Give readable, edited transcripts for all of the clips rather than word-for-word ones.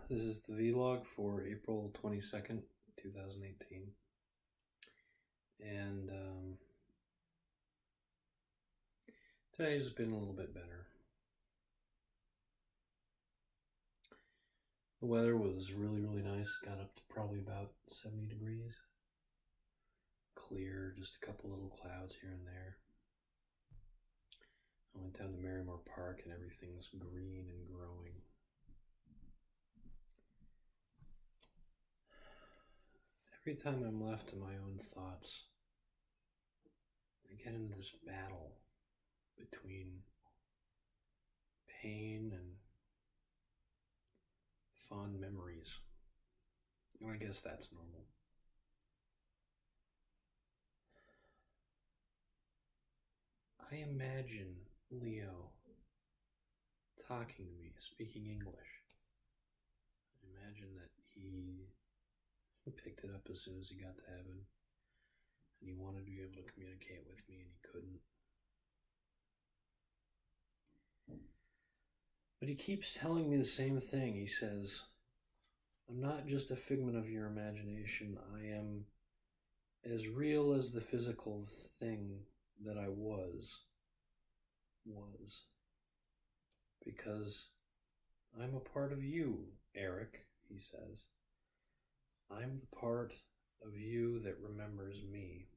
This is the vlog for April 22nd, 2018. And today's been a little bit better. The weather was really nice. Got up to probably about 70 degrees. Clear, just a couple little clouds here and there. I went down to Merrimore Park and everything's green and growing. Every time I'm left to my own thoughts, I get into this battle between pain and fond memories. And I guess that's normal. I imagine Leo talking to me, speaking English. I imagine that he picked it up as soon as he got to heaven, and he wanted to be able to communicate with me, and he couldn't. But he keeps telling me the same thing. He says, I'm not just a figment of your imagination. I am as real as the physical thing that I was. Because I'm a part of you, Eric, he says. I'm the part of you that remembers me,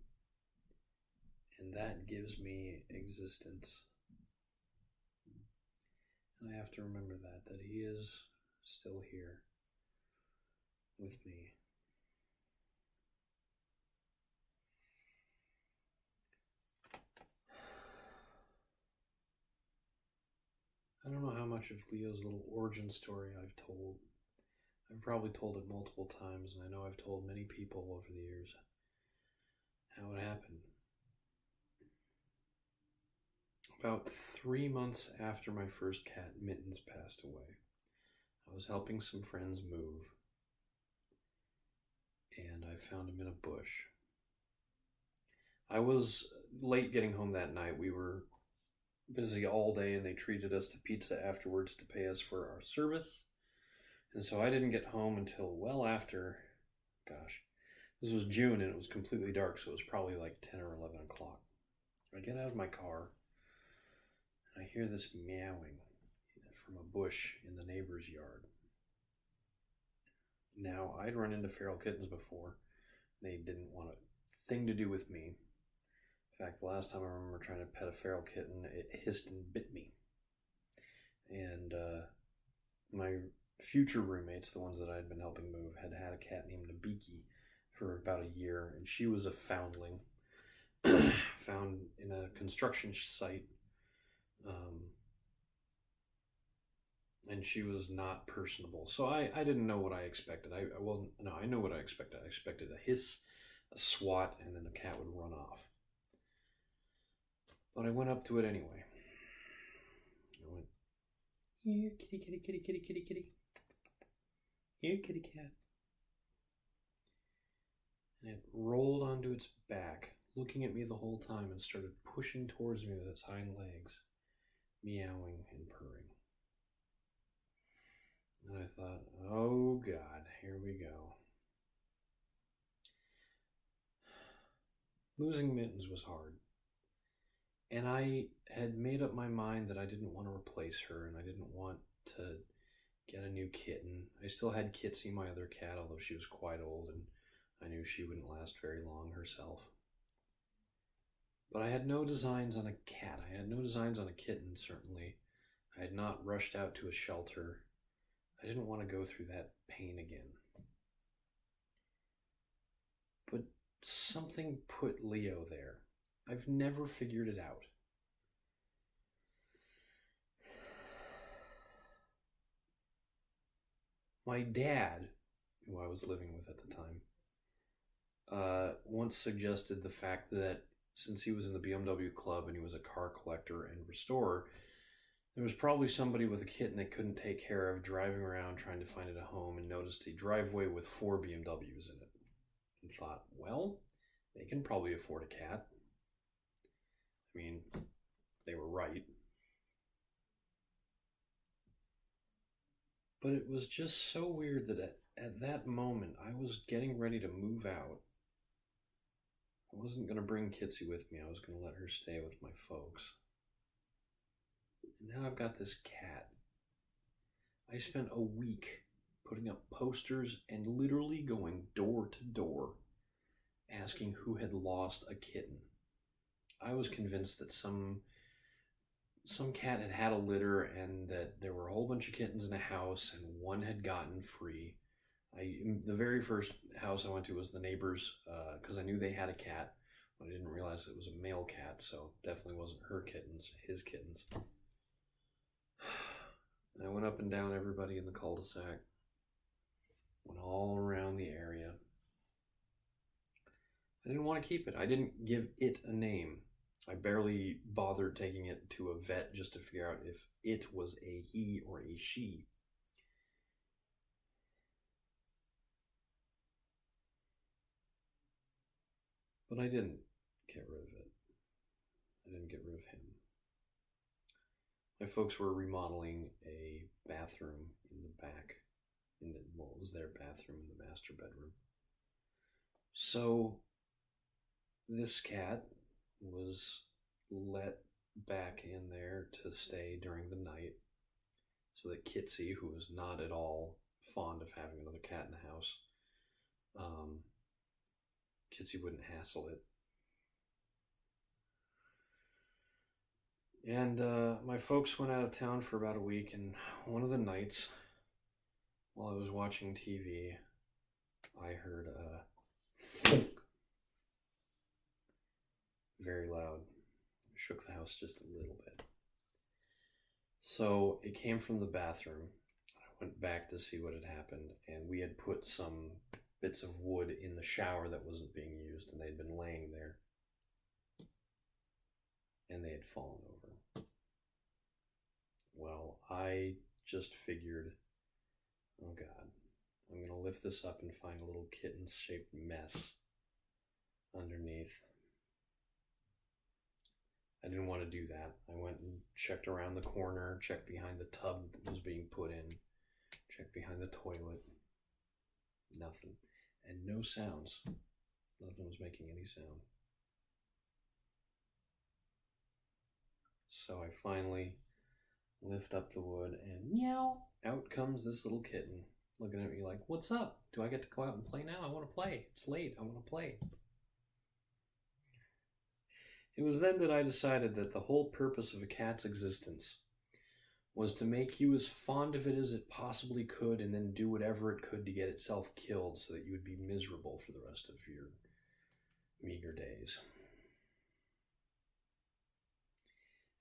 and that gives me existence. And I have to remember that he is still here with me. I don't know how much of Leo's little origin story I've told. I've probably told it multiple times, and I know I've told many people over the years how it happened. About 3 months after my first cat, Mittens, passed away, I was helping some friends move, and I found him in a bush. I was late getting home that night. We were busy all day, and they treated us to pizza afterwards to pay us for our service. And so I didn't get home until well after, this was June and it was completely dark, so it was probably like 10 or 11 o'clock. I get out of my car and I hear this meowing from a bush in the neighbor's yard. Now, I'd run into feral kittens before. They didn't want a thing to do with me. In fact, the last time I remember trying to pet a feral kitten, it hissed and bit me. And my future roommates, the ones that I had been helping move, had a cat named Nabiki for about a year, and she was a foundling found in a construction site, and she was not personable. So I didn't know what I expected. I know what I expected. I expected a hiss, a swat, and then the cat would run off. But I went up to it anyway. I went, here, kitty, kitty, kitty, kitty, kitty, kitty. Here, kitty cat. And it rolled onto its back, looking at me the whole time, and started pushing towards me with its hind legs, meowing and purring. And I thought, oh God, here we go. Losing Mittens was hard. And I had made up my mind that I didn't want to replace her, and I didn't want to get a new kitten. I still had Kitsy, my other cat, although she was quite old, and I knew she wouldn't last very long herself. But I had no designs on a cat. I had no designs on a kitten, certainly. I had not rushed out to a shelter. I didn't want to go through that pain again. But something put Leo there. I've never figured it out. My dad, who I was living with at the time, once suggested the fact that since he was in the BMW club and he was a car collector and restorer, there was probably somebody with a kitten they couldn't take care of driving around trying to find it a home, and noticed a driveway with 4 BMWs in it and thought, well, they can probably afford a cat. I mean, they were right. But it was just so weird that at that moment I was getting ready to move out. I wasn't going to bring Kitsy with me. I was going to let her stay with my folks. And now I've got this cat. I spent a week putting up posters and literally going door to door asking who had lost a kitten. I was convinced that some cat had had a litter and that there were a whole bunch of kittens in a house and one had gotten free. The very first house I went to was the neighbor's because I knew they had a cat. But I didn't realize it was a male cat, so definitely wasn't her kittens, his kittens. I went up and down everybody in the cul-de-sac. Went all around the area. I didn't want to keep it. I didn't give it a name. I barely bothered taking it to a vet just to figure out if it was a he or a she. But I didn't get rid of it. I didn't get rid of him. My folks were remodeling a bathroom in the back. Well, it was their bathroom in the master bedroom. So this cat was let back in there to stay during the night so that Kitsy, who was not at all fond of having another cat in the house, Kitsy wouldn't hassle it. And my folks went out of town for about a week, and one of the nights, while I was watching TV, I heard a thunk. Very loud. Shook the house just a little bit. So it came from the bathroom. I went back to see what had happened, and we had put some bits of wood in the shower that wasn't being used, and they'd been laying there. And they had fallen over. Well, I just figured, oh God, I'm going to lift this up and find a little kitten-shaped mess underneath. I didn't want to do that. I went and checked around the corner, checked behind the tub that was being put in, checked behind the toilet. Nothing. And no sounds. Nothing was making any sound. So I finally lift up the wood and meow, out comes this little kitten looking at me like, what's up? Do I get to go out and play now? I want to play. It's late. I want to play. It was then that I decided that the whole purpose of a cat's existence was to make you as fond of it as it possibly could and then do whatever it could to get itself killed so that you would be miserable for the rest of your meager days.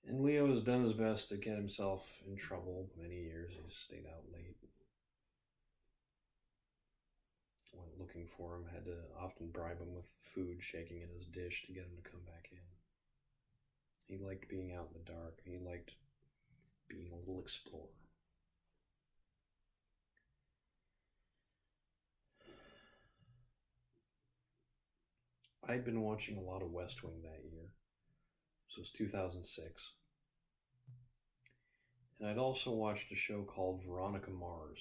And Leo has done his best to get himself in trouble many years. He's stayed out late. Went looking for him, had to often bribe him with food shaking in his dish to get him to come back in. He liked being out in the dark. He liked being a little explorer. I'd been watching a lot of West Wing that year. This was 2006. And I'd also watched a show called Veronica Mars.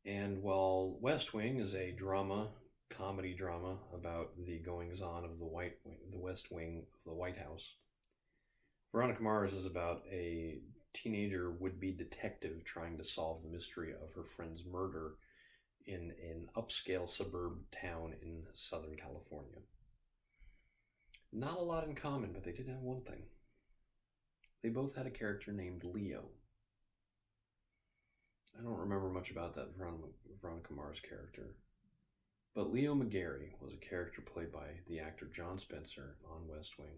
And while West Wing is a comedy drama about the goings-on of the West Wing of the White House, Veronica Mars is about a teenager would-be detective trying to solve the mystery of her friend's murder in an upscale suburb town in Southern California. Not a lot in common, but they did have one thing. They both had a character named Leo. I don't remember much about that Veronica Mars character. But Leo McGarry was a character played by the actor John Spencer on West Wing.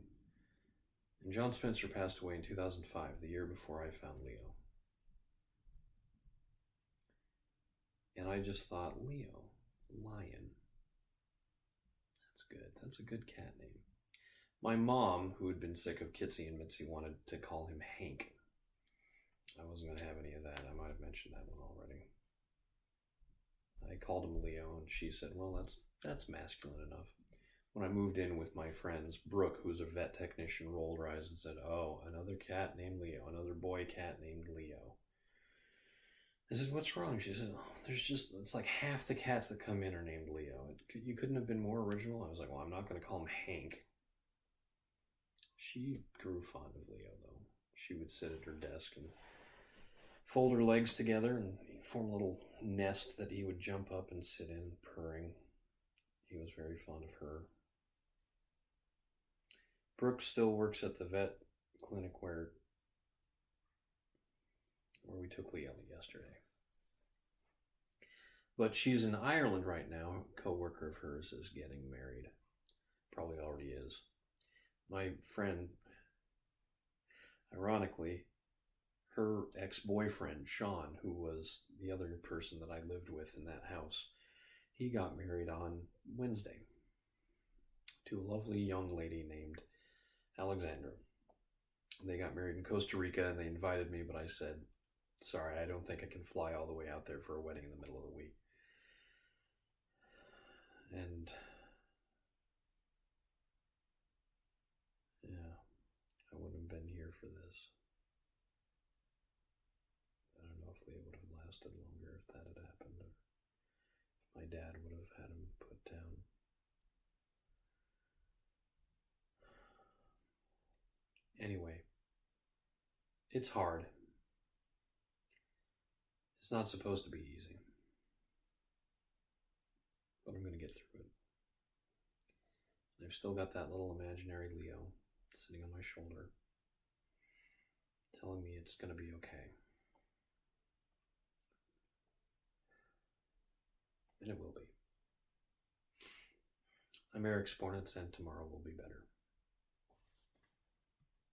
And John Spencer passed away in 2005, the year before I found Leo. And I just thought, Leo, lion. That's good. That's a good cat name. My mom, who had been sick of Kitsy and Mitzi, wanted to call him Hank. I wasn't going to have any of that. I might have mentioned that one already. I called him Leo, and she said, well, that's masculine enough. When I moved in with my friends, Brooke, who's a vet technician, rolled her eyes and said, oh, another cat named Leo, another boy cat named Leo. I said, "What's wrong?" She said, "Oh, it's like half the cats that come in are named Leo. You couldn't have been more original." I was like, "Well, I'm not going to call him Hank." She grew fond of Leo, though. She would sit at her desk and fold her legs together and form a little nest that he would jump up and sit in, purring. He was very fond of her. Brooke still works at the vet clinic where we took Leo yesterday. But she's in Ireland right now. A co-worker of hers is getting married. Probably already is. My friend, ironically, her ex-boyfriend, Sean, who was the other person that I lived with in that house, he got married on Wednesday to a lovely young lady named Alexandra. They got married in Costa Rica and they invited me, but I said, sorry, I don't think I can fly all the way out there for a wedding in the middle of the week. And yeah, I wouldn't have been here for this. I don't know if Leah would have lasted longer if that had happened, or if my dad would have had him put down. Anyway, it's hard. It's not supposed to be easy. But I'm going to get through it. I've still got that little imaginary Leo sitting on my shoulder, telling me it's going to be okay. And it will be. I'm Eric Spornitz, and tomorrow will be better.